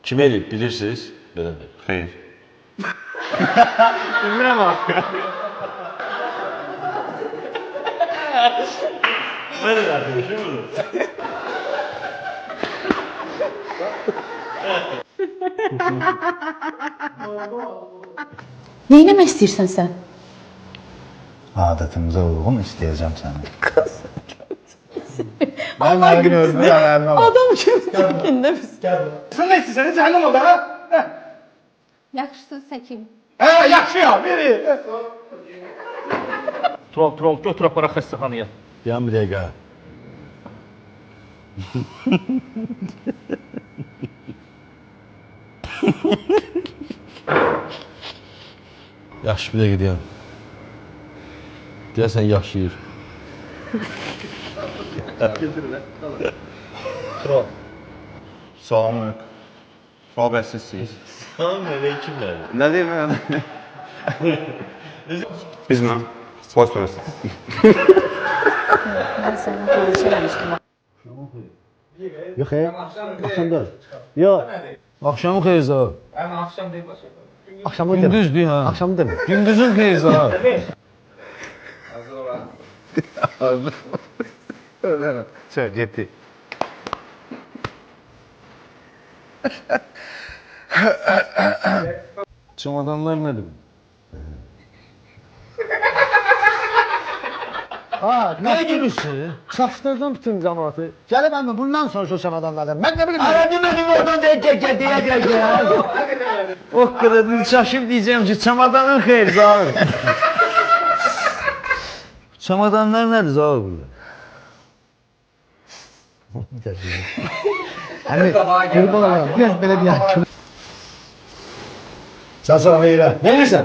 Kim eləyib bilirsiniz? Belədir. Xeyr. Bilmirəm axı. Mən də arkadaşım bunu. Neyləmək istəyirsən sən? Adətimizə uyğun istəyəcəm səni. Mən mənim özümü yanarına bak. Adam kimsində biz. Sən nə istəyirsən? Cəhənnəm oldu ha? Yaxşısı səkin. Hə, yaxşı ya, biri. Tural, götür apara xəstəxanaya. Yan bir dəqiqə. Yaxşı bir dəqiqə deyəm. Deyəsən yaşayır. Salam. Robert sizsiniz. Salam aleykümlər. Nə deyim mən? Biz mi? Boş versin. Mən sənə tanış eləmişdim. Yox, axşamda. Yox. Axşamı xeyir zə. Axşamı demə. Gündüzdür ha. Axşamı demə. Gündüzün xeyir ha. Söyle, ciddi. Çamadanlar nədir? Nə gülürsün? Çaşdırdım bütün cəmaatı. Gəlib əmi bundan sonra şu çamadanlardan. Mən nə bilim. Ara demədim oradan deyəcək. O qədər çaşıb deyəcəm ki, çamadanın xeyir zahir. Çamadanlar nədir zahir burada? Əmi, qurban olayım. Biraz belə deyək. Sən sonra veyrə. Nə edirsən?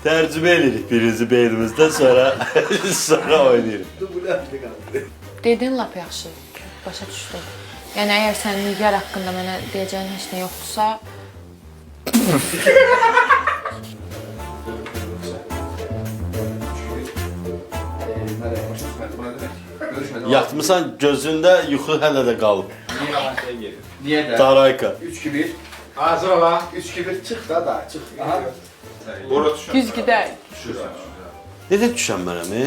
Tərcümə edirik birinci beynimizdən sonra oynayırıq. Dedin lap yaxşı, başa düşdüm. Yəni əgər sənin Nigar haqqında mənə deyəcəyin heç nə yoxdursa, Yatmısan gözündə yuxu hələ də qalıb. Niyə də? Darayka. 3-2-1. Hazır ola. 3-2-1 çıx da, çıx. Bora düşən. güz gedək. Necə düşən mənəmi?